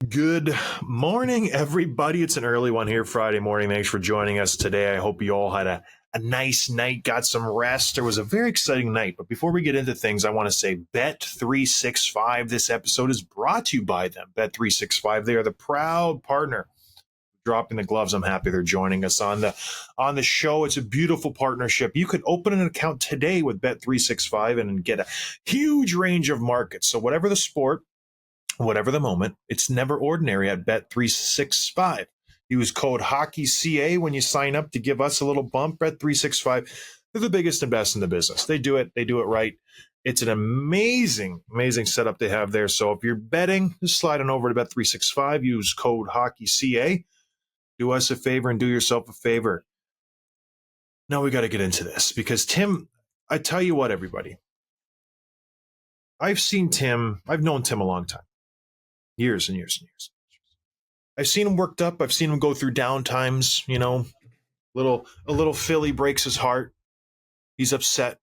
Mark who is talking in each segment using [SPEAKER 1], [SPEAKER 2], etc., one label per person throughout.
[SPEAKER 1] Good morning, everybody. It's an early one here, Friday morning. Thanks for joining us today. I hope you all had a nice night, got some rest. It was a very exciting night. But before we get into things, I want to say Bet365. This episode is brought to you by them. Bet365, they are the proud partner. Dropping the gloves. I'm happy they're joining us on the show. It's a beautiful partnership. You could open an account today with Bet365 and get a huge range of markets. So whatever the sport, whatever the moment, it's never ordinary at Bet365. Use code HOCKEYCA when you sign up to give us a little bump. Bet365, they're the biggest and best in the business. They do it right. It's an amazing setup they have there. So if you're betting, just slide on over to Bet365, use code HOCKEYCA. Do us a favor and do yourself a favor. Now we got to get into this because Tim, I tell you what, everybody, I've known Tim a long time. Years and years and years. I've seen him worked up. I've seen him go through down times, a little Philly breaks his heart. He's upset.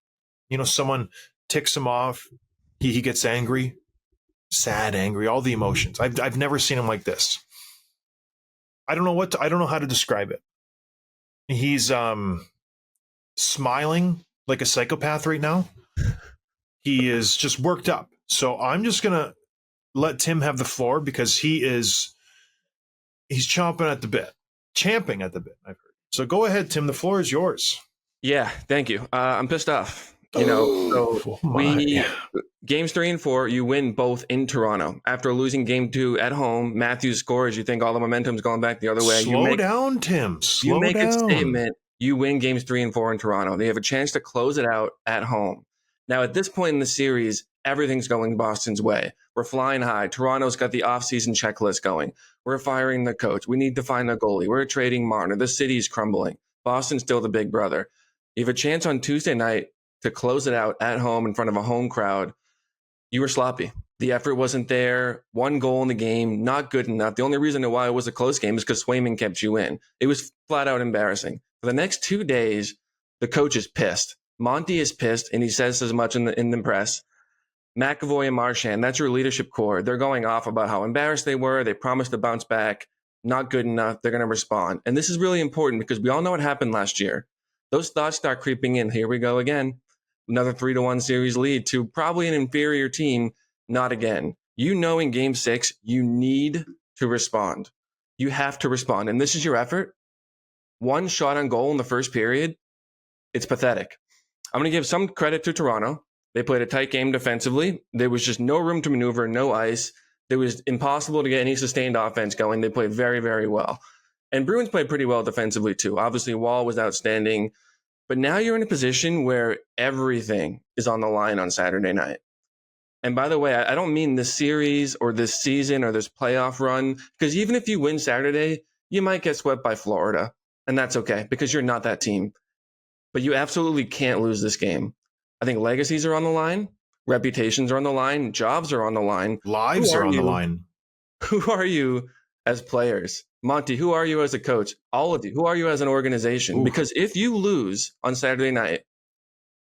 [SPEAKER 1] Someone ticks him off. He gets angry, sad, angry, all the emotions. I've never seen him like this. I don't know how to describe it. He's smiling like a psychopath right now. He is just worked up. So I'm just going to let Tim have the floor because he's champing at the bit, I've heard. So go ahead, Tim. The floor is yours.
[SPEAKER 2] Yeah, thank you. I'm pissed off. Games 3 and 4, you win both in Toronto. After losing game 2 at home, Matthews scores. You think all the momentum's going back the other way.
[SPEAKER 1] Slow down, Tim.
[SPEAKER 2] You make a statement. You win games 3 and 4 in Toronto. They have a chance to close it out at home. Now, at this point in the series, everything's going Boston's way. We're flying high. Toronto's got the offseason checklist going. We're firing the coach. We need to find a goalie. We're trading Marner. The city's crumbling. Boston's still the big brother. You have a chance on Tuesday night to close it out at home in front of a home crowd. You were sloppy. The effort wasn't there. 1 goal in the game, not good enough. The only reason why it was a close game is because Swayman kept you in. It was flat out embarrassing. For the next 2 days, the coach is pissed. Monty is pissed, and he says as much in the press. McAvoy and Marchand, that's your leadership core. They're going off about how embarrassed they were. They promised to bounce back. Not good enough. They're going to respond. And this is really important because we all know what happened last year. Those thoughts start creeping in. Here we go again. Another 3-1 series lead to probably an inferior team. Not again. In game 6, you need to respond. You have to respond. And this is your effort. 1 shot on goal in the first period. It's pathetic. I'm going to give some credit to Toronto. They played a tight game defensively. There was just no room to maneuver, no ice. It was impossible to get any sustained offense going. They played very, very well. And Bruins played pretty well defensively too. Obviously, Wall was outstanding. But now you're in a position where everything is on the line on Saturday night. And by the way, I don't mean this series or this season or this playoff run, because even if you win Saturday, you might get swept by Florida. And that's okay because you're not that team. But you absolutely can't lose this game. I think legacies are on the line. Reputations are on the line. Jobs are on the line.
[SPEAKER 1] Lives are on the line.
[SPEAKER 2] Who are you as players? Monty, who are you as a coach? All of you. Who are you as an organization? Ooh. Because if you lose on Saturday night,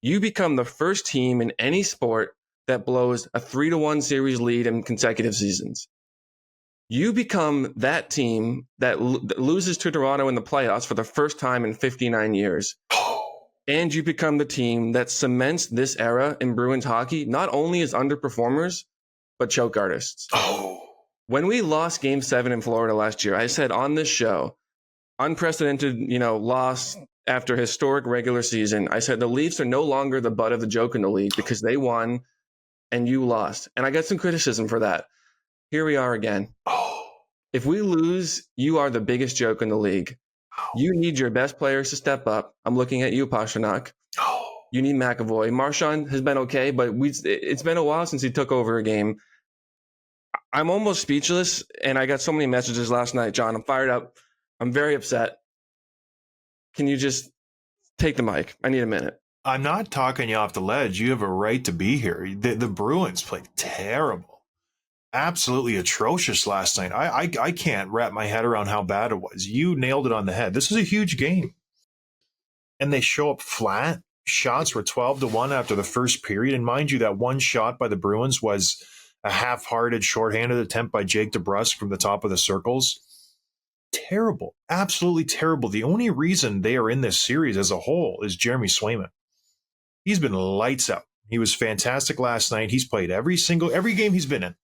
[SPEAKER 2] you become the first team in any sport that blows a 3-1 series lead in consecutive seasons. You become that team that loses to Toronto in the playoffs for the first time in 59 years. And you become the team that cements this era in Bruins hockey, not only as underperformers, but choke artists. When we lost Game 7 in Florida last year, I said on this show, unprecedented, loss after historic regular season. I said the Leafs are no longer the butt of the joke in the league because they won and you lost. And I got some criticism for that. Here we are again. If we lose, you are the biggest joke in the league. You need your best players to step up. I'm looking at you, Pastrnak. You need McAvoy. Marchand has been okay, but it's been a while since he took over a game. I'm almost speechless, and I got so many messages last night, John. I'm fired up. I'm very upset. Can you just take the mic? I need a minute.
[SPEAKER 1] I'm not talking you off the ledge. You have a right to be here. The Bruins played terrible. Absolutely atrocious last night. I can't wrap my head around how bad it was. You nailed it on the head. This is a huge game. And they show up flat. Shots were 12-1 after the first period. And mind you, that one shot by the Bruins was a half-hearted, shorthanded attempt by Jake DeBrusk from the top of the circles. Terrible. Absolutely terrible. The only reason they are in this series as a whole is Jeremy Swayman. He's been lights out. He was fantastic last night. He's played every game he's been in.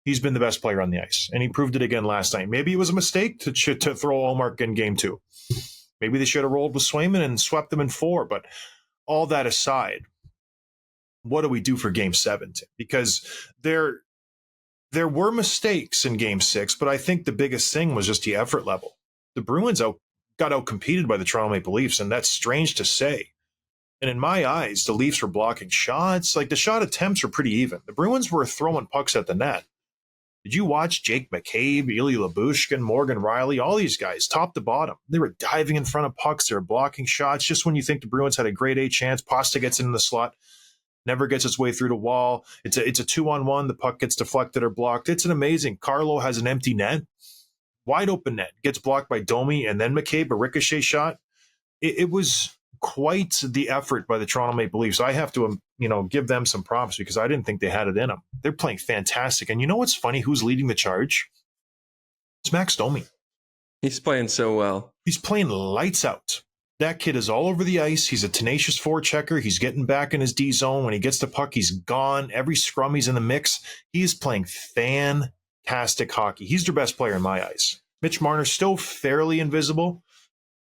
[SPEAKER 1] He's been the best player on the ice, and he proved it again last night. Maybe it was a mistake to throw Ullmark in game 2. Maybe they should have rolled with Swayman and swept them in 4, but all that aside, what do we do for game 7? Because there were mistakes in game 6, but I think the biggest thing was just the effort level. The Bruins got out-competed by the Toronto Maple Leafs, and that's strange to say. And in my eyes, the Leafs were blocking shots. Like, the shot attempts were pretty even. The Bruins were throwing pucks at the net. Did you watch Jake McCabe, Ilya Lyubushkin, Morgan Riley, all these guys, top to bottom? They were diving in front of pucks. They were blocking shots. Just when you think the Bruins had a grade A chance, Pasta gets in the slot, never gets its way through the wall. It's a 2-on-1. The puck gets deflected or blocked. It's an amazing. Carlo has an empty net, wide open net, gets blocked by Domi, and then McCabe, a ricochet shot. It was quite the effort by the Toronto Maple Leafs. I have to, give them some props because I didn't think they had it in them. They're playing fantastic. And you know what's funny? Who's leading the charge? It's Max Domi.
[SPEAKER 2] He's playing so well.
[SPEAKER 1] He's playing lights out. That kid is all over the ice. He's a tenacious forechecker. He's getting back in his D zone. When he gets the puck, he's gone. Every scrum, he's in the mix. He is playing fantastic hockey. He's their best player in my eyes. Mitch Marner's still fairly invisible.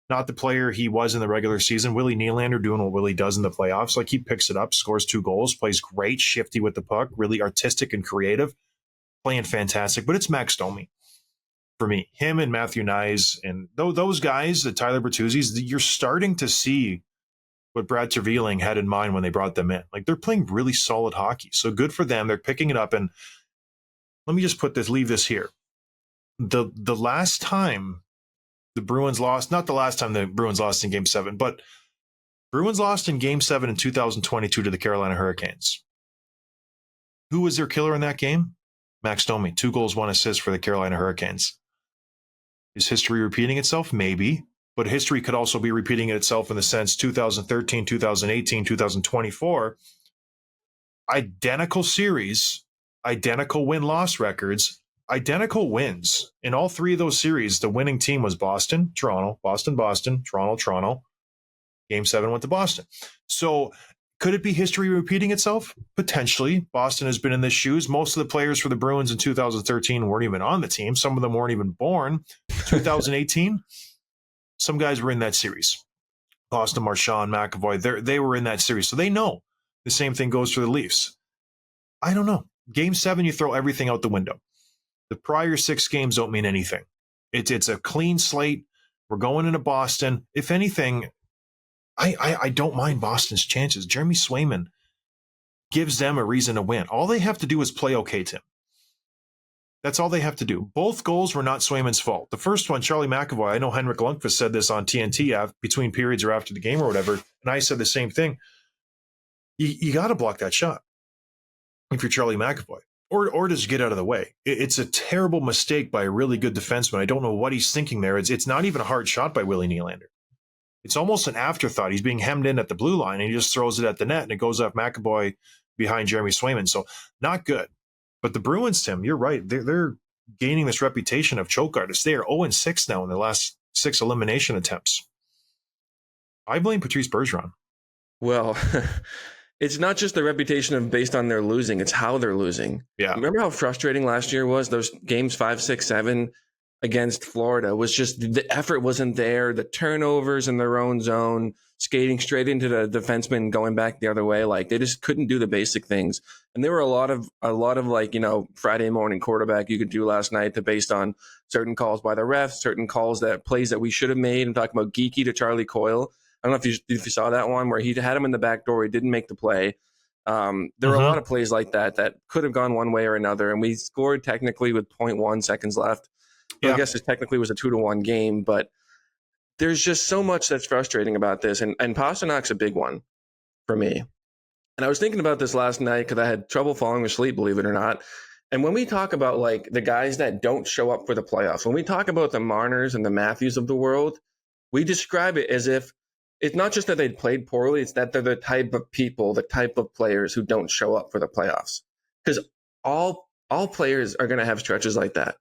[SPEAKER 1] Not the player he was in the regular season. Willie Nylander doing what Willie does in the playoffs. Like, he picks it up, scores 2 goals, plays great, shifty with the puck, really artistic and creative, playing fantastic. But it's Max Domi for me. Him and Matthew Nyes and those guys, the Tyler Bertuzzi's, you're starting to see what Brad Terveling had in mind when they brought them in. Like, they're playing really solid hockey. So good for them. They're picking it up. And let me just leave this here. The last time the Bruins lost, not the last time the Bruins lost in Game 7, but Bruins lost in Game 7 in 2022 to the Carolina Hurricanes. Who was their killer in that game? Max Domi. 2 goals, 1 assist for the Carolina Hurricanes. Is history repeating itself? Maybe. But history could also be repeating itself in the sense 2013, 2018, 2024. Identical series, identical win-loss records, identical wins. In all 3 of those series, the winning team was Boston, Toronto, Boston, Boston, Toronto, Toronto. Game 7 went to Boston. So could it be history repeating itself? Potentially. Boston has been in the shoes. Most of the players for the Bruins in 2013 weren't even on the team. Some of them weren't even born. 2018, some guys were in that series. Boston, Marchand, McAvoy, they were in that series. So they know the same thing goes for the Leafs. I don't know. Game 7, you throw everything out the window. The prior 6 games don't mean anything. It's a clean slate. We're going into Boston. If anything, I don't mind Boston's chances. Jeremy Swayman gives them a reason to win. All they have to do is play okay, Tim. That's all they have to do. Both goals were not Swayman's fault. The first one, Charlie McAvoy, I know Henrik Lundqvist said this on TNT between periods or after the game or whatever, and I said the same thing. You got to block that shot if you're Charlie McAvoy. Or just get out of the way. It's a terrible mistake by a really good defenseman. I don't know what he's thinking there. It's not even a hard shot by Willie Nylander. It's almost an afterthought. He's being hemmed in at the blue line, and he just throws it at the net, and it goes off McAvoy behind Jeremy Swayman. So not good. But the Bruins, Tim, you're right. They're gaining this reputation of choke artists. They are 0-6 now in their last 6 elimination attempts. I blame Patrice Bergeron.
[SPEAKER 2] Well, it's not just the reputation of based on their losing, it's how they're losing.
[SPEAKER 1] Yeah.
[SPEAKER 2] Remember how frustrating last year was? Those games 5, 6, 7 against Florida was just the effort wasn't there. The turnovers in their own zone, skating straight into the defenseman, going back the other way. Like, they just couldn't do the basic things. And there were a lot of like, Friday morning quarterback you could do last night based on certain calls by the refs, certain plays that we should have made. I'm talking about Geeky to Charlie Coyle. I don't know if you saw that one where he had him in the back door. He didn't make the play. There were a lot of plays like that could have gone one way or another. And we scored technically with 0.1 seconds left. Yeah. I guess it technically was a 2-1 game, but there's just so much that's frustrating about this. And Pasternak's a big one for me. And I was thinking about this last night because I had trouble falling asleep, believe it or not. And when we talk about like the guys that don't show up for the playoffs, when we talk about the Marners and the Matthews of the world, we describe it as if it's not just that they played poorly, it's that they're the type of people, the type of players who don't show up for the playoffs. Because all players are going to have stretches like that.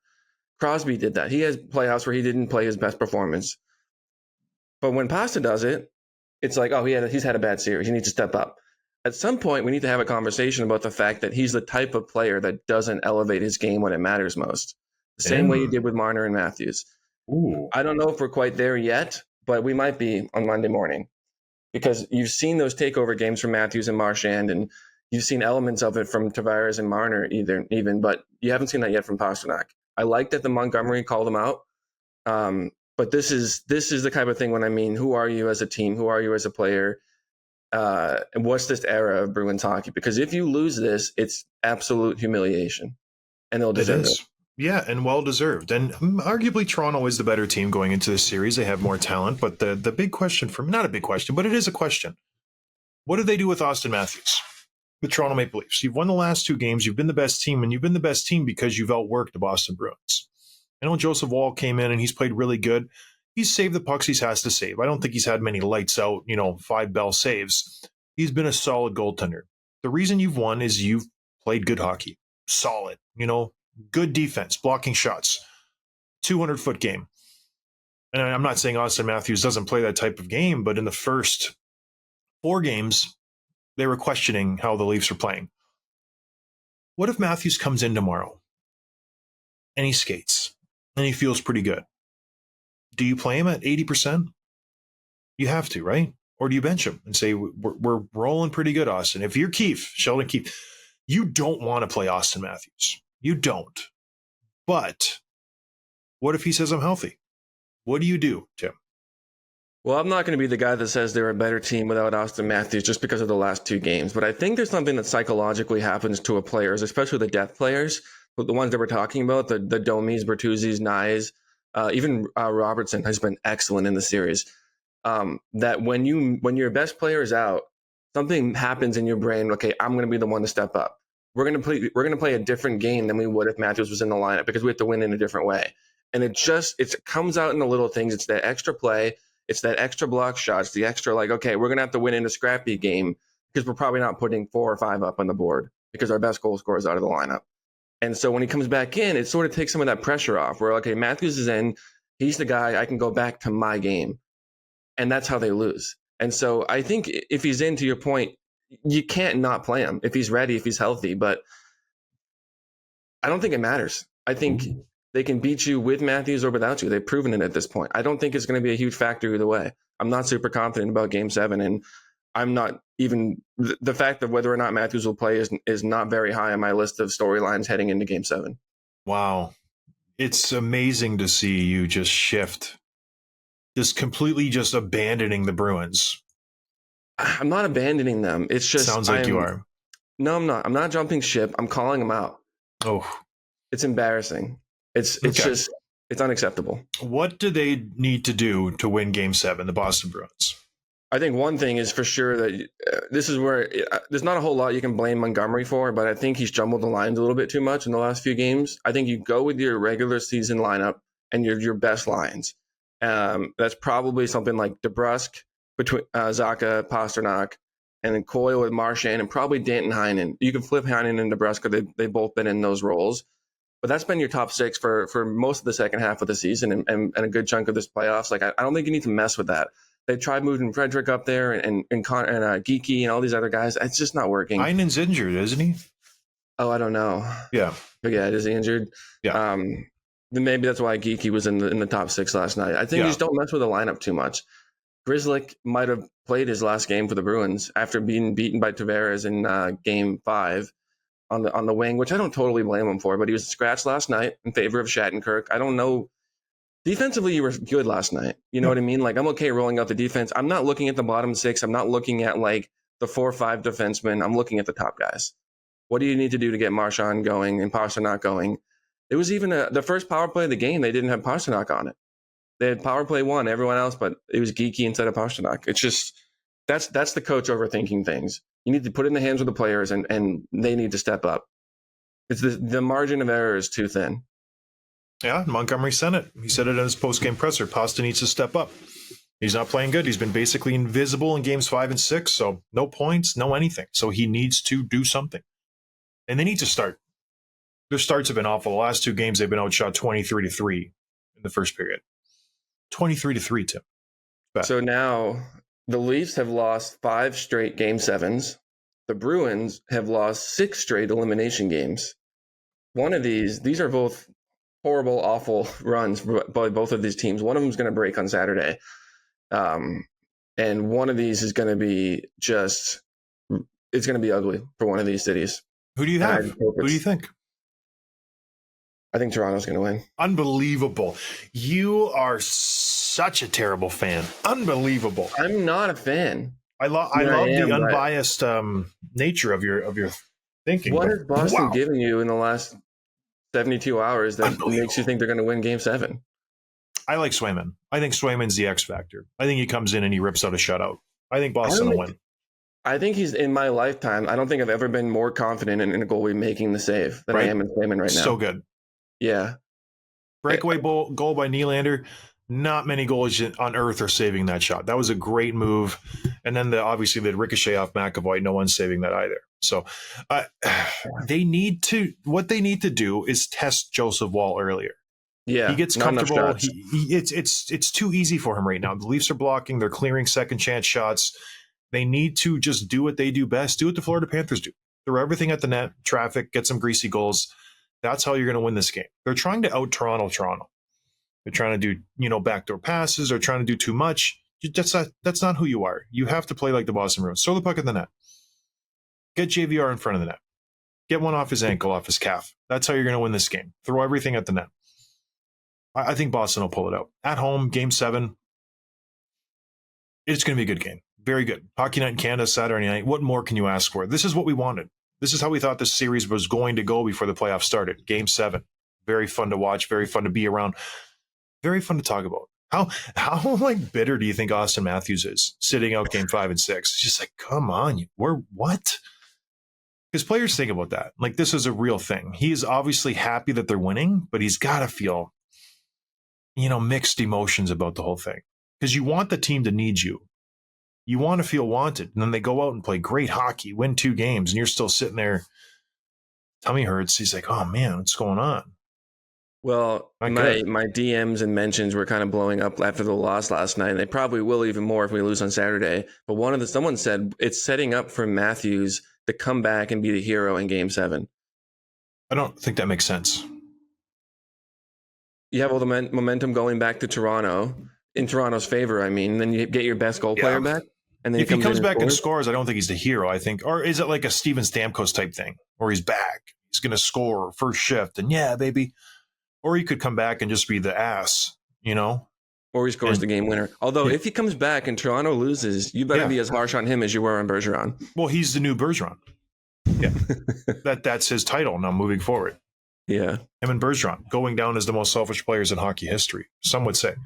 [SPEAKER 2] Crosby did that. He has playoffs where he didn't play his best performance. But when Pasta does it, it's like, oh, he's had a bad series. He needs to step up. At some point, we need to have a conversation about the fact that he's the type of player that doesn't elevate his game when it matters most. The same way you did with Marner and Matthews.
[SPEAKER 1] Ooh.
[SPEAKER 2] I don't know if we're quite there yet, but we might be on Monday morning, because you've seen those takeover games from Matthews and Marchand, and you've seen elements of it from Tavares and Marner even, but you haven't seen that yet from Pastrnak. I like that the Montgomery called him out. But this is the kind of thing when I mean, who are you as a team? Who are you as a player? And what's this era of Bruins hockey? Because if you lose this, it's absolute humiliation, and they'll deserve it.
[SPEAKER 1] Yeah, and well-deserved. And arguably Toronto is the better team going into this series. They have more talent, but the big question for me, not a big question, but it is a question. What do they do with Austin Matthews? The Toronto Maple Leafs. You've won the last 2 games. You've been the best team, and you've been the best team because you've outworked the Boston Bruins. I know Joseph Woll came in and he's played really good. He's saved the pucks he has to save. I don't think he's had many lights out, 5-bell saves. He's been a solid goaltender. The reason you've won is you've played good hockey. Solid, good defense, blocking shots, 200-foot game. And I'm not saying Austin Matthews doesn't play that type of game, but in the first 4 games, they were questioning how the Leafs are playing. What if Matthews comes in tomorrow and he skates and he feels pretty good? Do you play him at 80%? You have to, right? Or do you bench him and say, we're rolling pretty good, Austin? If you're Sheldon Keefe, you don't want to play Austin Matthews. You don't. But what if he says I'm healthy? What do you do, Tim?
[SPEAKER 2] Well, I'm not going to be the guy that says they're a better team without Austin Matthews just because of the last 2 games. But I think there's something that psychologically happens to a players, especially the depth players, the ones that we're talking about, the Domis, Bertuzzis, Nyes, even Robertson has been excellent in the series. That when your best player is out, something happens in your brain. Okay, I'm going to be the one to step up. We're going to play a different game than we would if Matthews was in the lineup, because we have to win in a different way. And it comes out in the little things. It's that extra play. It's that extra block shots, the extra okay, we're going to have to win in a scrappy game because we're probably not putting 4 or 5 up on the board because our best goal scorer is out of the lineup. And so when he comes back in, it sort of takes some of that pressure off where, okay, Matthews is in, he's the guy, I can go back to my game. And that's how they lose. And so I think if he's in, to your point, you can't not play him if he's ready, if he's healthy. But I don't think it matters. I think they can beat you with Matthews or without you. They've proven it at this point. I don't think it's going to be a huge factor either way. I'm not super confident about Game 7, and I'm not even the fact that whether or not Matthews will play is not very high on my list of storylines heading into Game 7.
[SPEAKER 1] Wow. It's amazing to see you just shift, just completely just abandoning the Bruins.
[SPEAKER 2] I'm not abandoning them. It's just
[SPEAKER 1] sounds like you are.
[SPEAKER 2] No, I'm not. I'm not jumping ship. I'm calling them out.
[SPEAKER 1] Oh,
[SPEAKER 2] it's embarrassing. It's just unacceptable.
[SPEAKER 1] What do they need to do to win Game 7, the Boston Bruins?
[SPEAKER 2] I think one thing is for sure that this is where there's not a whole lot you can blame Montgomery for, but I think he's jumbled the lines a little bit too much in the last few games. I think you go with your regular season lineup and your best lines. That's probably something like DeBrusk between Zacha, Pastrnak, and then Coyle with Marchand, and probably Danton Heinen. You can flip Heinen and DeBrusk. They've both been in those roles. But that's been your top 6 for most of the second half of the season and a good chunk of this playoffs. I don't think you need to mess with that. They tried moving Frederick up there and Geeky and all these other guys. It's just not working.
[SPEAKER 1] Heinen's injured, isn't he?
[SPEAKER 2] Oh, I don't know.
[SPEAKER 1] Yeah.
[SPEAKER 2] But yeah, is he injured?
[SPEAKER 1] Yeah.
[SPEAKER 2] Then maybe that's why Geeky was in the top 6 last night. I think you just don't mess with the lineup too much. Grzelcyk might have played his last game for the Bruins after being beaten by Tavares in Game 5 on the wing, which I don't totally blame him for, but he was scratched last night in favor of Shattenkirk. I don't know. Defensively, you were good last night. You know what I mean? I'm okay rolling out the defense. I'm not looking at the bottom 6. I'm not looking at the 4 or 5 defensemen. I'm looking at the top guys. What do you need to do to get Marchand going and Pastrnak going? It was even the first power play of the game. They didn't have Pastrnak on it. They had power play 1, everyone else, but it was Geeky instead of Pastrnak. It's just that's the coach overthinking things. You need to put it in the hands of the players, and they need to step up. It's the margin of error is too thin.
[SPEAKER 1] Yeah, Montgomery said it. He said it in his post-game presser. Pasta needs to step up. He's not playing good. He's been basically invisible in Games 5 and 6, so no points, no anything. So he needs to do something. And they need to start Their starts have been awful. The last 2 games, they've been outshot 23-3 in the first period. 23-3, Tim.
[SPEAKER 2] So now the Leafs have lost 5 straight Game 7s. The Bruins have lost 6 straight elimination games. One of these are both horrible, awful runs by both of these teams. One of them is going to break on Saturday. And one of these is going to be it's going to be ugly for one of these cities.
[SPEAKER 1] Who do you have? Who do you think?
[SPEAKER 2] I think Toronto's going to win.
[SPEAKER 1] Unbelievable. You are such a terrible fan. Unbelievable.
[SPEAKER 2] I'm not a fan.
[SPEAKER 1] I love the unbiased nature of your thinking.
[SPEAKER 2] What has Boston given you in the last 72 hours that makes you think they're going to win Game 7?
[SPEAKER 1] I like Swayman. I think Swayman's the X factor. I think he comes in and he rips out a shutout. I think Boston will win.
[SPEAKER 2] I think he's in my lifetime. I don't think I've ever been more confident in a goalie making the save than I am in Swayman right now.
[SPEAKER 1] So good.
[SPEAKER 2] Yeah.
[SPEAKER 1] Breakaway goal by Nylander. Not many goalies on earth are saving that shot. That was a great move. And then obviously the ricochet off McAvoy. No one's saving that either. So what they need to do is test Joseph Woll earlier.
[SPEAKER 2] Yeah,
[SPEAKER 1] he gets comfortable. It's too easy for him right now. The Leafs are blocking. They're clearing second chance shots. They need to just do what they do best. Do what the Florida Panthers do. Throw everything at the net, traffic, get some greasy goals. That's how you're going to win this game. They're trying to out Toronto. They're trying to do, backdoor passes. They're trying to do too much. That's not who you are. You have to play like the Boston Bruins. Throw the puck at the net. Get JVR in front of the net. Get one off his ankle, off his calf. That's how you're going to win this game. Throw everything at the net. I think Boston will pull it out. At home, Game 7. It's going to be a good game. Very good. Hockey Night in Canada, Saturday night. What more can you ask for? This is what we wanted. This is how we thought this series was going to go before the playoffs started. Game 7. Very fun to watch. Very fun to be around. Very fun to talk about. How bitter do you think Austin Matthews is sitting out Game 5 and 6? It's just like, come on, we're what? Because players think about that. Like, this is a real thing. He is obviously happy that they're winning, but he's got to feel, mixed emotions about the whole thing. Because you want the team to need you. You want to feel wanted. And then they go out and play great hockey, win 2 games, and you're still sitting there. Tummy hurts. He's like, oh, man, what's going on?
[SPEAKER 2] Well, my DMs and mentions were kind of blowing up after the loss last night. And they probably will even more if we lose on Saturday. But someone said it's setting up for Matthews to come back and be the hero in Game 7.
[SPEAKER 1] I don't think that makes sense.
[SPEAKER 2] You have all the momentum going back to Toronto, in Toronto's favor, I mean. And then you get your best goal player back. And then
[SPEAKER 1] if he comes back and scores, I don't think he's the hero, I think. Or is it like a Steven Stamkos type thing where he's back? He's going to score first shift. And yeah, baby. Or he could come back and just be the ass,
[SPEAKER 2] Or he scores the game winner. Although, if he comes back and Toronto loses, you better be as harsh on him as you were on Bergeron.
[SPEAKER 1] Well, he's the new Bergeron. Yeah. That's his title now moving forward.
[SPEAKER 2] Yeah.
[SPEAKER 1] Him and Bergeron going down as the most selfish players in hockey history. Some would say.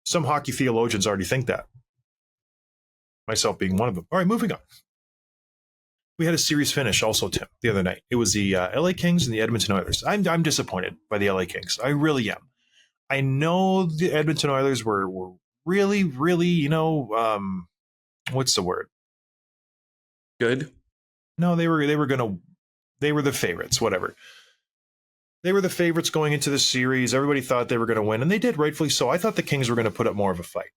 [SPEAKER 1] Some hockey theologians already think that. Myself being one of them. All right, moving on. We had a series finish also, Tim, the other night. It was the LA Kings and the Edmonton Oilers. I'm disappointed by the LA Kings. I really am. I know the Edmonton Oilers were really, really, what's the word?
[SPEAKER 2] Good?
[SPEAKER 1] No, they were the favorites, whatever. They were the favorites going into the series. Everybody thought they were going to win, and they did, rightfully so. I thought the Kings were going to put up more of a fight.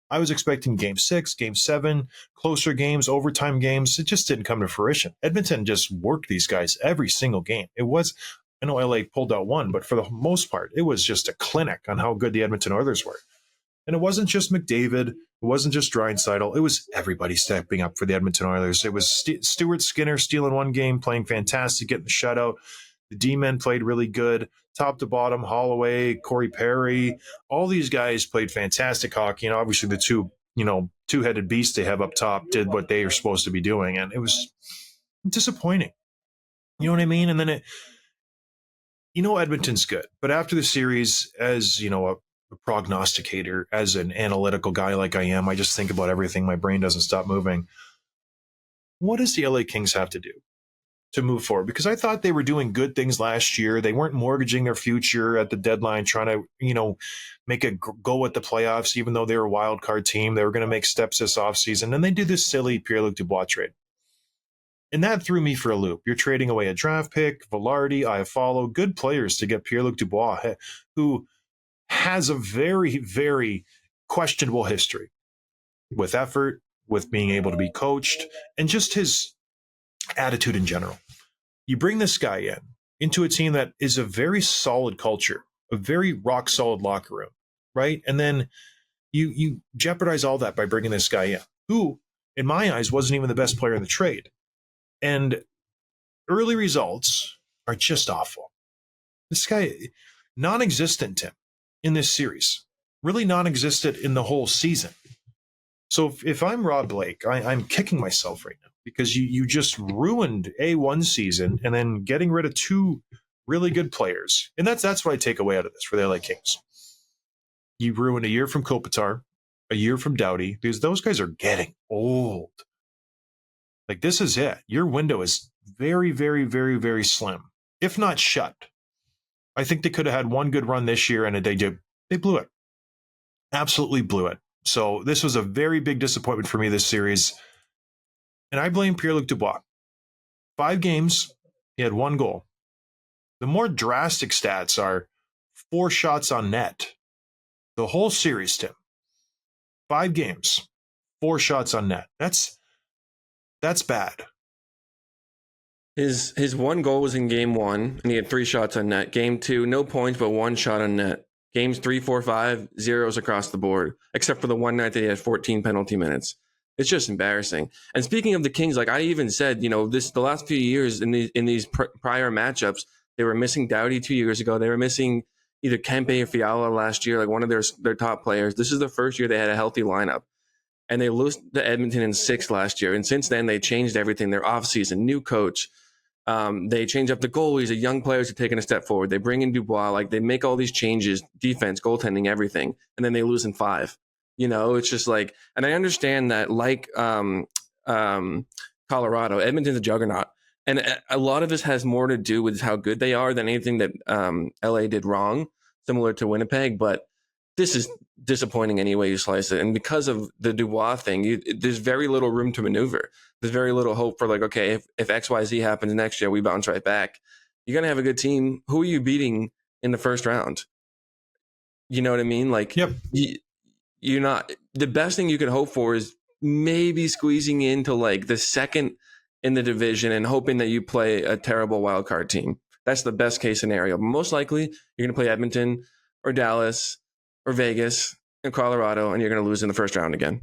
[SPEAKER 1] I was expecting Game 6, Game 7, closer games, overtime games. It just didn't come to fruition. Edmonton just worked these guys every single game. I know LA pulled out one, but for the most part, it was just a clinic on how good the Edmonton Oilers were. And it wasn't just McDavid. It wasn't just Draisaitl. It was everybody stepping up for the Edmonton Oilers. It was Stuart Skinner stealing one game, playing fantastic, getting the shutout. The D-men played really good, top to bottom. Holloway, Corey Perry, all these guys played fantastic hockey. And obviously the two-headed beasts they have up top did what they are supposed to be doing. And it was disappointing. You know what I mean? And then Edmonton's good. But after the series, as, a prognosticator, as an analytical guy like I am, I just think about everything. My brain doesn't stop moving. What does the LA Kings have to do to move forward? Because I thought they were doing good things last year. They weren't mortgaging their future at the deadline, trying to, make a go at the playoffs, even though they were a wild card team. They were going to make steps this offseason. And they do this silly Pierre-Luc Dubois trade. And that threw me for a loop. You're trading away a draft pick, Velarde, Iafallo, good players to get Pierre-Luc Dubois, who has a very, very questionable history with effort, with being able to be coached, and just his attitude in general. You bring this guy into a team that is a very solid culture, a very rock solid locker room, right? And then you jeopardize all that by bringing this guy in, who, in my eyes, wasn't even the best player in the trade. And early results are just awful. This guy, non-existent, Tim, in this series, really non-existent in the whole season. So if I'm Rob Blake, I'm kicking myself right now because you just ruined one season and then getting rid of two really good players. And that's what I take away out of this for the LA Kings. You ruined a year from Kopitar, a year from Doughty, because those guys are getting old. Like, this is it. Your window is very, very, very, very slim, if not shut. I think they could have had one good run this year, and they blew it. Absolutely blew it. So this was a very big disappointment for me this series. And I blame Pierre-Luc Dubois. 5 games, he had 1 goal. The more drastic stats are 4 shots on net. The whole series, Tim. 5 games, 4 shots on net. That's bad.
[SPEAKER 2] His 1 goal was in game 1, and he had 3 shots on net. Game 2, no points, but 1 shot on net. Games 3, 4, 5, zeros across the board, except for the one night that he had 14 penalty minutes. It's just embarrassing. And speaking of the Kings, like I even said, the last few years in these prior matchups, they were missing Doughty 2 years ago. They were missing either Kempe or Fiala last year, like one of their top players. This is the first year they had a healthy lineup. And they lost to Edmonton in 6 last year. And since then, they changed everything. Their offseason, new coach. They change up the goalies. The young players are taking a step forward. They bring in Dubois. Like, they make all these changes, defense, goaltending, everything. And then they lose in 5. It's just like, and I understand that, like Colorado, Edmonton's a juggernaut. And a lot of this has more to do with how good they are than anything that LA did wrong, similar to Winnipeg. But this is disappointing any way you slice it. And because of the Dubois thing, there's very little room to maneuver. There's very little hope for, like, okay, if XYZ happens next year, we bounce right back. You're going to have a good team. Who are you beating in the first round? You know what I mean? Like,
[SPEAKER 1] yep.
[SPEAKER 2] You're not. The best thing you could hope for is maybe squeezing into, like, the second in the division and hoping that you play a terrible wild card team. That's the best case scenario. Most likely, you're going to play Edmonton or Dallas or Vegas and Colorado, and you're going to lose in the first round again.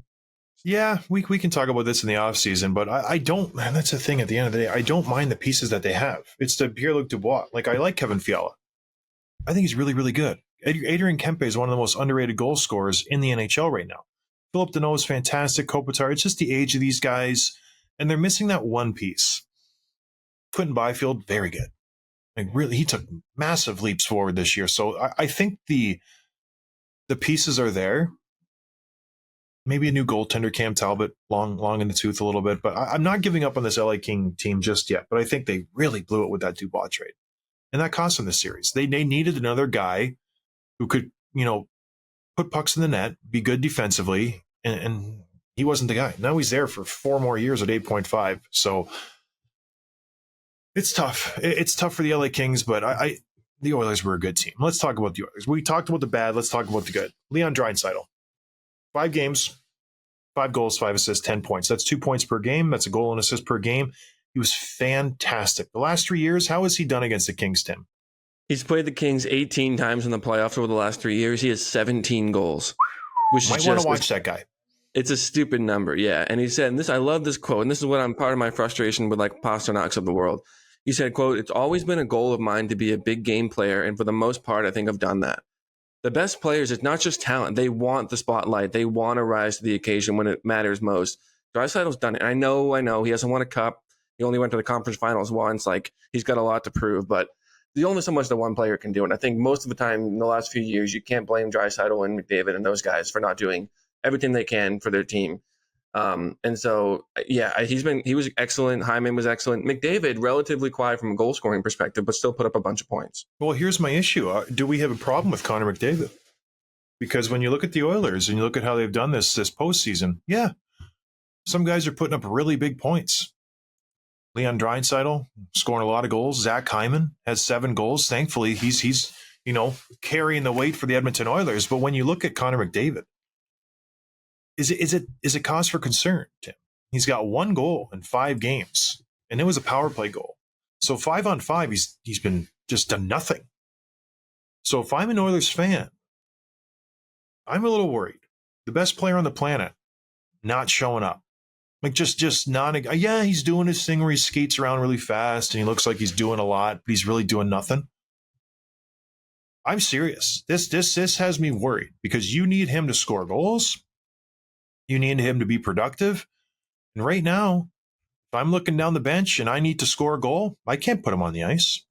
[SPEAKER 1] Yeah, we can talk about this in the offseason, but I don't, man, that's the thing at the end of the day. I don't mind the pieces that they have. It's the Pierre-Luc Dubois. Like, I like Kevin Fiala. I think he's really, really good. Adrian Kempe is one of the most underrated goal scorers in the NHL right now. Philip Deneau is fantastic. Kopitar, it's just the age of these guys, and they're missing that one piece. Quentin Byfield, very good. Like, really, he took massive leaps forward this year. So I think the pieces are there. Maybe a new goaltender, Cam Talbot, long in the tooth a little bit. But I'm not giving up on this LA King team just yet. But I think they really blew it with that Dubois trade. And that cost them the series. They needed another guy who could, put pucks in the net, be good defensively. And he wasn't the guy. Now he's there for 4 more years at 8.5. So it's tough. It's tough for the LA Kings, but the Oilers were a good team. Let's talk about the Oilers. We talked about the bad. Let's talk about the good. Leon Draisaitl. 5 games, 5 goals, 5 assists, 10 points. That's 2 points per game. That's a goal and assist per game. He was fantastic. The last 3 years, how has he done against the Kings, Tim?
[SPEAKER 2] He's played the Kings 18 times in the playoffs over the last 3 years. He has 17 goals. Which
[SPEAKER 1] Might want to watch that guy.
[SPEAKER 2] It's a stupid number, yeah. And he said, and this, I love this quote, and this is what I'm part of my frustration with, like, Pasternak's of the world. He said, quote, "It's always been a goal of mine to be a big game player, and for the most part, I think I've done that." The best players, it's not just talent. They want the spotlight. They want to rise to the occasion when it matters most. Draisaitl's done it. I know. He hasn't won a cup. He only went to the conference finals once. Like, he's got a lot to prove, but there's only so much that one player can do. And I think most of the time in the last few years, you can't blame Draisaitl and McDavid and those guys for not doing everything they can for their team. And so, yeah, he was excellent. Hyman was excellent. McDavid, relatively quiet from a goal scoring perspective, but still put up a bunch of points.
[SPEAKER 1] Well, here's my issue. Do we have a problem with Connor McDavid? Because when you look at the Oilers and you look at how they've done this postseason, yeah, some guys are putting up really big points. Leon Draisaitl scoring a lot of goals. Zach Hyman has 7 goals. Thankfully, he's carrying the weight for the Edmonton Oilers. But when you look at Connor McDavid, is it cause for concern, Tim? He's got 1 goal in 5 games, and it was a power play goal. So 5-on-5, he's been just done nothing. So if I'm an Oilers fan, I'm a little worried. The best player on the planet not showing up. Like just not. Yeah, he's doing his thing where he skates around really fast and he looks like he's doing a lot, but he's really doing nothing. I'm serious. This has me worried because you need him to score goals. You need him to be productive. And right now, if I'm looking down the bench and I need to score a goal, I can't put him on the ice.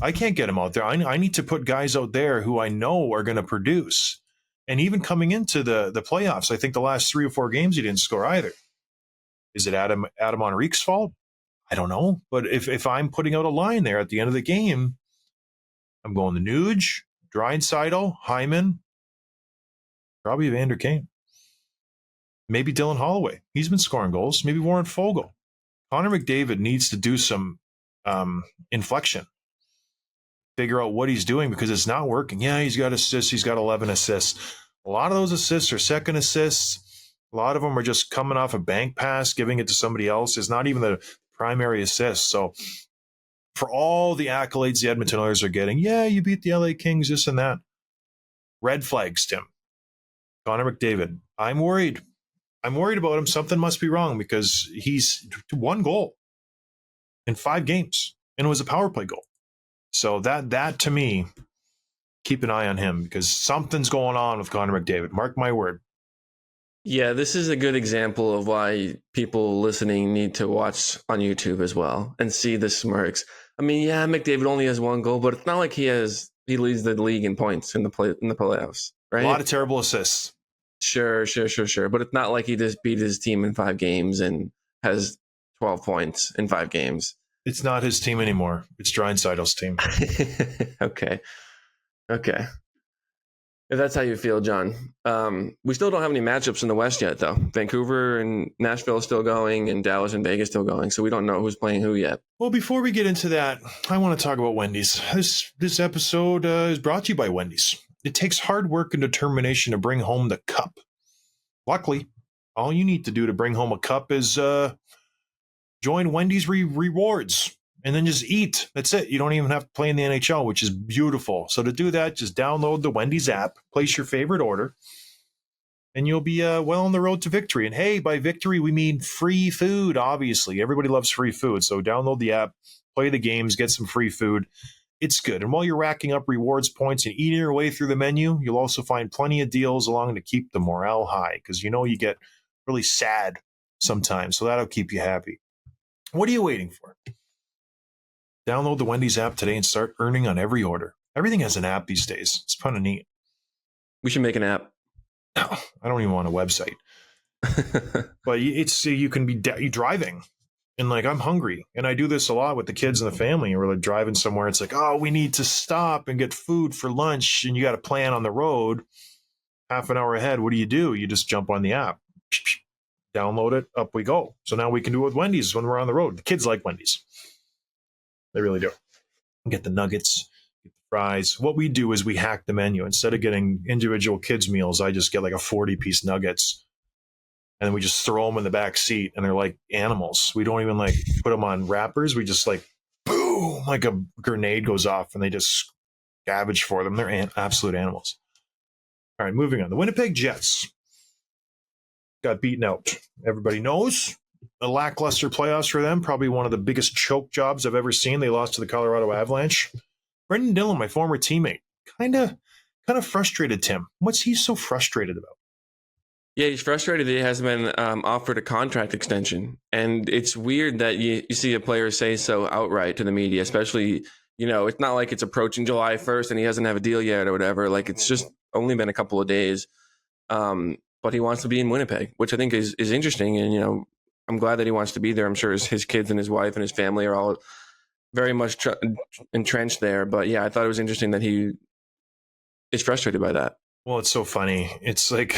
[SPEAKER 1] I can't get him out there. I need to put guys out there who I know are going to produce. And even coming into the playoffs, I think the last 3 or 4 games he didn't score either. Is it Adam Henrique's fault? I don't know. But if I'm putting out a line there at the end of the game, I'm going the Nuge, Draisaitl, Hyman, probably Evander Kane. Maybe Dylan Holloway. He's been scoring goals. Maybe Warren Foegele. Connor McDavid needs to do some inflection. Figure out what he's doing because it's not working. Yeah, he's got assists. He's got 11 assists. A lot of those assists are second assists. A lot of them are just coming off a bank pass, giving it to somebody else. It's not even the primary assist. So for all the accolades the Edmonton Oilers are getting, yeah, you beat the LA Kings, this and that. Red flags, Tim. Connor McDavid. I'm worried. I'm worried about him. Something must be wrong because he's 1 goal in 5 games, and it was a power play goal. So that to me, keep an eye on him because something's going on with Connor McDavid. Mark my word.
[SPEAKER 2] Yeah, this is a good example of why people listening need to watch on YouTube as well and see the smirks. I mean, yeah, McDavid only has 1 goal, but it's not like he leads the league in points in the playoffs, right?
[SPEAKER 1] A lot of terrible assists.
[SPEAKER 2] Sure. But it's not like he just beat his team in 5 games and has 12 points in 5 games.
[SPEAKER 1] It's not his team anymore. It's Draisaitl's team.
[SPEAKER 2] Okay. If that's how you feel, John. We still don't have any matchups in the West yet, though. Vancouver and Nashville is still going, and Dallas and Vegas still going, so we don't know who's playing who yet.
[SPEAKER 1] Well, before we get into that, I want to talk about Wendy's. This episode is brought to you by Wendy's. It takes hard work and determination to bring home the cup. Luckily, all you need to do to bring home a cup is join Wendy's rewards and then just eat. That's it. You don't even have to play in the NHL, which is beautiful. So to do that, just download the Wendy's app, place your favorite order, and you'll be well on the road to victory. And hey, by victory, we mean free food, obviously. Everybody loves free food. So download the app, play the games, get some free food. It's good. And while you're racking up rewards points and eating your way through the menu, you'll also find plenty of deals along to keep the morale high because you get really sad sometimes. So that'll keep you happy. What are you waiting for? Download the Wendy's app today and start earning on every order. Everything has an app these days. It's kind of neat.
[SPEAKER 2] We should make an app.
[SPEAKER 1] No, I don't even want a website. But you can be driving and like I'm hungry. And I do this a lot with the kids and the family. And we're like driving somewhere. It's like, oh, we need to stop and get food for lunch. And you got a plan on the road. Half an hour ahead. What do? You just jump on the app. Download it, up we go. So now we can do it with Wendy's when we're on the road. The kids like Wendy's. They really do. Get the nuggets, get the fries. What we do is we hack the menu. Instead of getting individual kids' meals, I just get like a 40-piece nuggets. And then we just throw them in the back seat, and they're like animals. We don't even like put them on wrappers. We just like, boom, like a grenade goes off, and they just scavenge for them. They're absolute animals. All right, moving on. The Winnipeg Jets got beaten out. Everybody knows a lackluster playoffs for them. Probably one of the biggest choke jobs I've ever seen. They lost to the Colorado Avalanche. Brendan Dillon, my former teammate, kind of frustrated, Tim. What's he so frustrated about?
[SPEAKER 2] Yeah, he's frustrated that he hasn't been offered a contract extension. And it's weird that you see a player say so outright to the media, especially, it's not like it's approaching July 1st and he doesn't have a deal yet or whatever. Like, it's just only been a couple of days. But he wants to be in Winnipeg, which I think is interesting. And, I'm glad that he wants to be there. I'm sure his kids and his wife and his family are all very much entrenched there. But yeah, I thought it was interesting that he is frustrated by that.
[SPEAKER 1] Well, it's so funny. It's like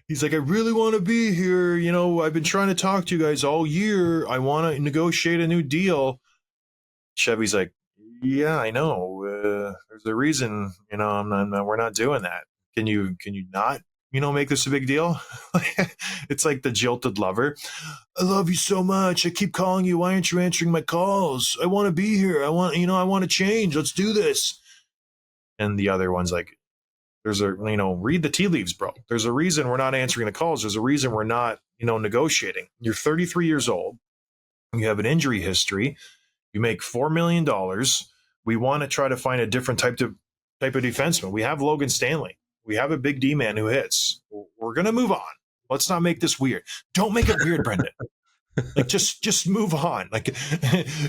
[SPEAKER 1] He's like, I really want to be here. You know, I've been trying to talk to you guys all year. I want to negotiate a new deal. Chevy's like, yeah, I know. There's a reason, you know, we're not doing that. Can you not, you know, make this a big deal? It's like the jilted lover. I love you so much. I keep calling you. Why aren't you answering my calls? I want to be here. I want to change. Let's do this. And the other one's like, there's a, you know, read the tea leaves, bro. There's a reason we're not answering the calls. There's a reason we're not, you know, negotiating. You're 33 years old. You have an injury history. You make $4 million. We want to try to find a different type of defenseman. We have Logan Stanley. We have a big D man who hits. We're going to move on. Let's not make this weird. Don't make it weird, Brendan. Like, just move on. Like,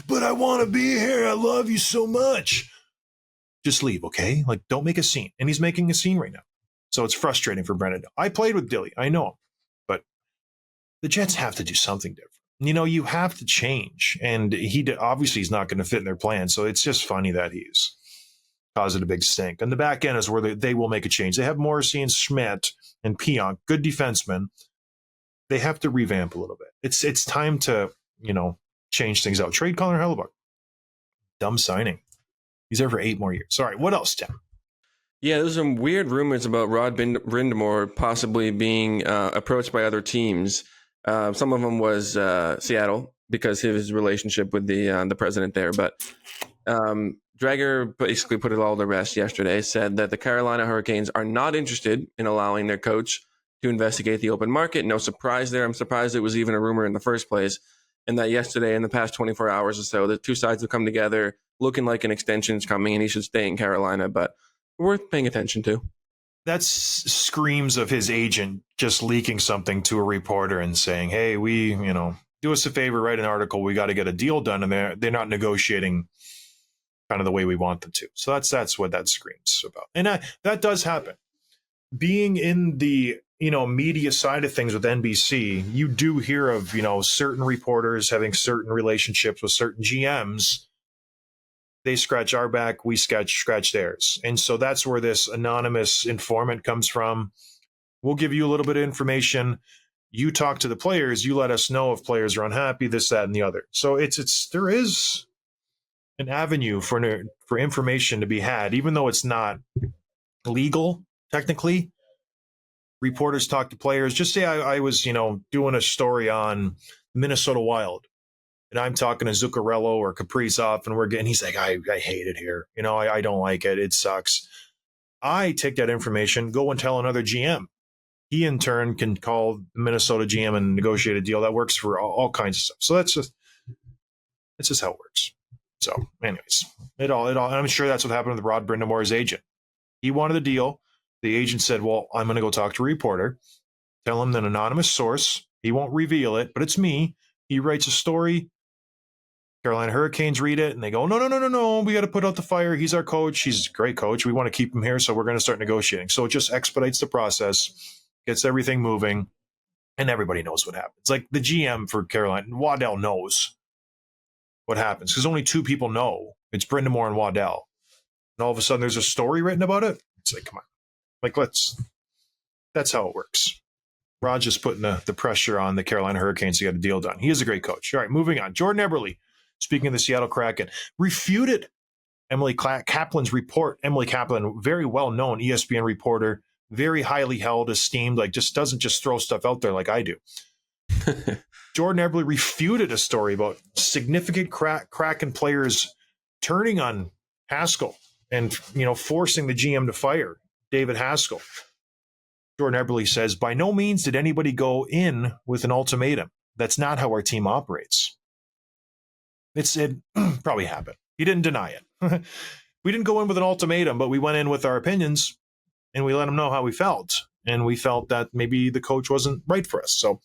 [SPEAKER 1] but I want to be here. I love you so much. Just leave, okay? Like, don't make a scene. And he's making a scene right now. So it's frustrating for Brendan. I played with Dilly. I know him. But the Jets have to do something different. You know, you have to change. And obviously he's not going to fit in their plan. So it's just funny that he's causing a big stink. And the back end is where they will make a change. They have Morrissey and Schmidt and Pionk, good defensemen. They have to revamp a little bit. It's time to, you know, change things out. Trade Connor Hellebuyck. Dumb signing. He's there for 8 more years. All right, what else, Tim?
[SPEAKER 2] Yeah, there's some weird rumors about Rod Brind'amour possibly being approached by other teams. Some of them was Seattle because of his relationship with the president there. But Drager basically put it all to rest yesterday, said that the Carolina Hurricanes are not interested in allowing their coach to investigate the open market. No surprise there. I'm surprised it was even a rumor in the first place. And that yesterday, in the past 24 hours or so, the two sides have come together looking like an extension is coming and he should stay in Carolina, but worth paying attention to.
[SPEAKER 1] That screams of his agent just leaking something to a reporter and saying, hey, we, you know, do us a favor, write an article. We got to get a deal done. And they're not negotiating kind of the way we want them to. So that's what that screams about. And that does happen. Being in the, you know, media side of things with NBC, you do hear of, you know, certain reporters having certain relationships with certain GMs. They scratch our back, we scratch theirs. And so that's where this anonymous informant comes from. We'll give you a little bit of information. You talk to the players, you let us know if players are unhappy, this, that, and the other. So there is an avenue for information to be had, even though it's not legal, technically. Reporters talk to players. Just say I was, you know, doing a story on Minnesota Wild, and I'm talking to Zuccarello or Kaprizov, and he's like, I hate it here. You know, I don't like it. It sucks. I take that information, go and tell another GM. He, in turn, can call the Minnesota GM and negotiate a deal that works for all kinds of stuff. So that's just how it works. So, anyways, it all. And I'm sure that's what happened with Rod Brind'amour's agent. He wanted a deal. The agent said, well, I'm going to go talk to a reporter, tell him an anonymous source. He won't reveal it, but it's me. He writes a story. Carolina Hurricanes read it, and they go, no. We got to put out the fire. He's our coach. He's a great coach. We want to keep him here, so we're going to start negotiating. So it just expedites the process, gets everything moving, and everybody knows what happens. Like the GM for Carolina, Waddell knows what happens because only 2 people know. It's Brind'amour and Waddell. And all of a sudden, there's a story written about it. It's like, come on. Like, that's how it works. Rod's just putting the pressure on the Carolina Hurricanes to get a deal done. He is a great coach. All right, moving on. Jordan Eberle, speaking of the Seattle Kraken, refuted Emily Kaplan's report. Emily Kaplan, very well-known ESPN reporter, very highly held, esteemed, like doesn't just throw stuff out there like I do. Jordan Eberle refuted a story about significant Kraken players turning on Hakstol and, you know, forcing the GM to fire David Hakstol. Jordan Eberle says, by no means did anybody go in with an ultimatum. That's not how our team operates. It probably happened. He didn't deny it. We didn't go in with an ultimatum, but we went in with our opinions and we let him know how we felt. And we felt that maybe the coach wasn't right for us. So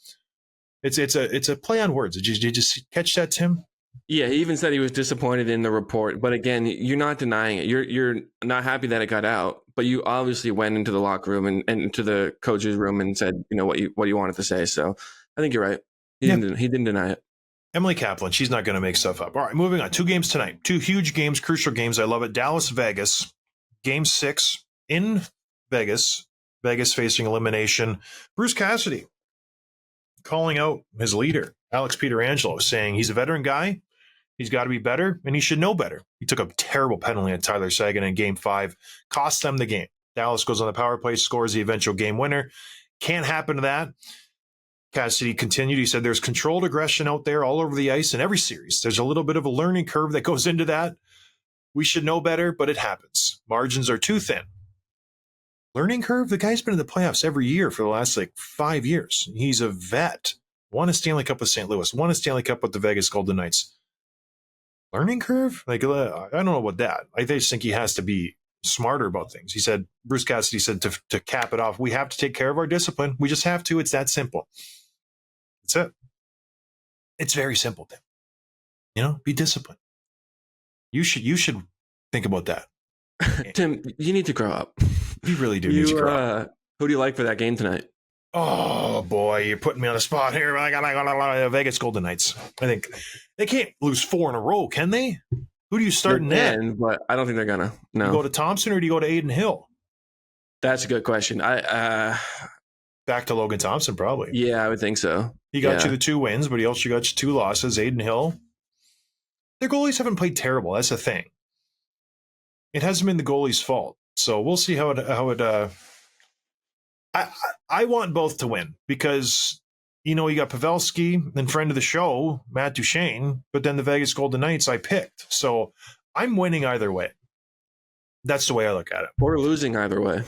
[SPEAKER 1] it's a play on words. Did you just catch that, Tim?
[SPEAKER 2] Yeah, he even said he was disappointed in the report. But again, you're not denying it. You're not happy that it got out, but you obviously went into the locker room and into the coach's room and said, you know, what you wanted to say. So I think you're right. He didn't deny it.
[SPEAKER 1] Emily Kaplan, she's not going to make stuff up. All right, moving on. 2 games tonight. 2 huge games, crucial games. I love it. Dallas, Vegas. Game 6 in Vegas. Vegas facing elimination. Bruce Cassidy calling out his leader, Alex Pietrangelo, saying he's a veteran guy. He's got to be better, and he should know better. He took a terrible penalty at Tyler Seguin in Game 5. Cost them the game. Dallas goes on the power play, scores the eventual game winner. Can't happen to that. Cassidy continued. He said there's controlled aggression out there all over the ice in every series. There's a little bit of a learning curve that goes into that. We should know better, but it happens. Margins are too thin. Learning curve? The guy's been in the playoffs every year for the last 5 years. He's a vet. Won a Stanley Cup with St. Louis. Won a Stanley Cup with the Vegas Golden Knights. Learning curve? I don't know about that. I just think he has to be smarter about things. He said, Bruce Cassidy said to cap it off, we have to take care of our discipline. We just have to. It's that simple. That's it. It's very simple, Tim. Be disciplined. You should think about that.
[SPEAKER 2] Tim, you need to grow up.
[SPEAKER 1] You really do need to grow up.
[SPEAKER 2] Who do you like for that game tonight?
[SPEAKER 1] Oh, boy, you're putting me on the spot here. I got Vegas Golden Knights. I think they can't lose 4 in a row, can they? Who do you start in net?
[SPEAKER 2] But I don't think they're going to. No.
[SPEAKER 1] You go to Thompson or do you go to Aiden Hill?
[SPEAKER 2] That's a good question.
[SPEAKER 1] Back to Logan Thompson, probably.
[SPEAKER 2] Yeah, I would think so.
[SPEAKER 1] He got you the 2 wins, but he also got you 2 losses. Aiden Hill. Their goalies haven't played terrible. That's the thing. It hasn't been the goalie's fault. So we'll see how it. I want both to win because, you got Pavelski and friend of the show, Matt Duchene, but then the Vegas Golden Knights I picked. So I'm winning either way. That's the way I look at it.
[SPEAKER 2] Or losing either way.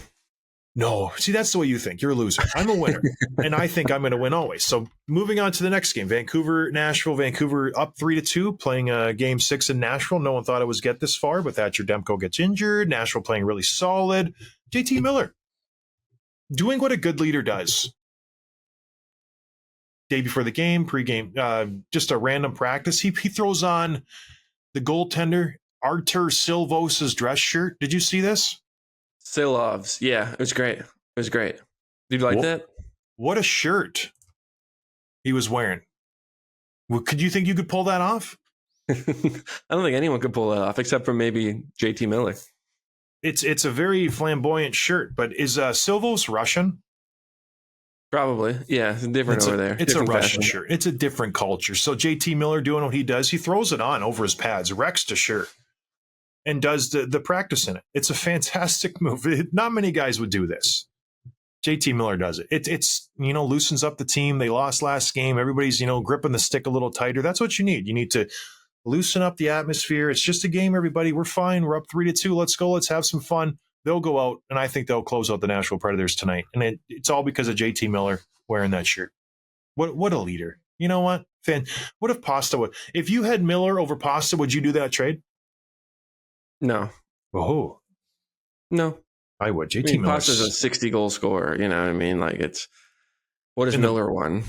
[SPEAKER 1] No. See, that's the way you think. You're a loser. I'm a winner. And I think I'm going to win always. So moving on to the next game, Vancouver, Vancouver up 3-2, playing Game 6 in Nashville. No one thought it was get this far, but Thatcher Demko gets injured. Nashville playing really solid. JT Miller doing what a good leader does. Day before the game, pregame, just a random practice. He throws on the goaltender, Artur Silovs' dress shirt. Did you see this?
[SPEAKER 2] Silovs. Yeah, it was great. Did you like that?
[SPEAKER 1] What a shirt he was wearing. Could you think you could pull that off?
[SPEAKER 2] I don't think anyone could pull that off except for maybe JT Miller.
[SPEAKER 1] It's a very flamboyant shirt, but is Silovs Russian?
[SPEAKER 2] Probably. Yeah, it's different over there.
[SPEAKER 1] It's
[SPEAKER 2] different
[SPEAKER 1] a Russian
[SPEAKER 2] fashion.
[SPEAKER 1] shirt. It's a different culture. So JT Miller doing what he does, he throws it on over his pads, wrecks the shirt, and does the practice in it. It's a fantastic move. Not many guys would do this. JT Miller does it. It's loosens up the team. They lost last game. Everybody's, gripping the stick a little tighter. That's what you need. You need to loosen up the atmosphere. It's just a game, everybody. We're fine. We're up 3-2. Let's go. Let's have some fun. They'll go out, and I think they'll close out the Nashville Predators tonight. And it's all because of JT Miller wearing that shirt. What a leader. You know what? What if Pasta would? If you had Miller over Pasta, would you do that trade?
[SPEAKER 2] No.
[SPEAKER 1] Oh.
[SPEAKER 2] No.
[SPEAKER 1] I would. JT Miller.
[SPEAKER 2] Pasta's a 60-goal scorer. You know what I mean? Like, it's... What does Miller won?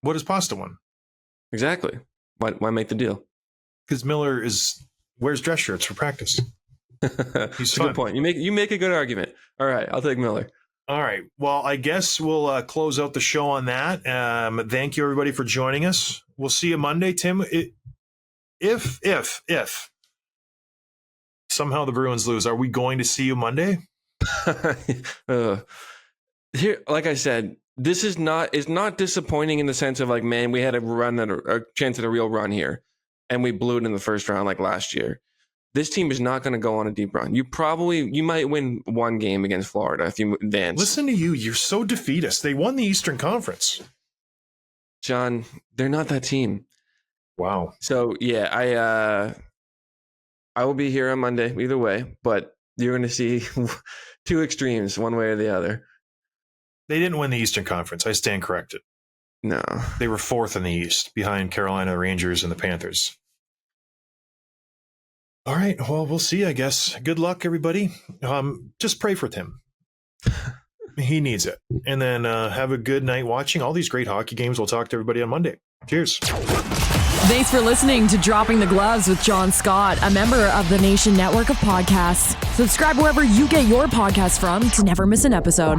[SPEAKER 1] What does Pasta won?
[SPEAKER 2] Exactly. Why make the deal?
[SPEAKER 1] Because Miller wears dress shirts for practice.
[SPEAKER 2] That's a good point. You make a good argument. All right, I'll take Miller.
[SPEAKER 1] All right. Well, I guess we'll close out the show on that. Thank you, everybody, for joining us. We'll see you Monday, Tim. If somehow the Bruins lose, are we going to see you Monday?
[SPEAKER 2] Here, like I said, this is not disappointing in the sense of like, man, we had a chance at a real run here, and we blew it in the first round like last year. This team is not going to go on a deep run. You might win one game against Florida if you advance. Listen to you. You're so defeatist. They won the Eastern Conference. John, they're not that team. Wow. So, yeah, I will be here on Monday either way, but you're going to see 2 extremes one way or the other. They didn't win the Eastern Conference. I stand corrected. No. They were 4th in the East behind Carolina Rangers and the Panthers. All right. Well, we'll see, I guess. Good luck, everybody. Just pray for Tim. He needs it. And then have a good night watching all these great hockey games. We'll talk to everybody on Monday. Cheers. Thanks for listening to Dropping the Gloves with John Scott, a member of the Nation Network of Podcasts. Subscribe wherever you get your podcasts from to never miss an episode.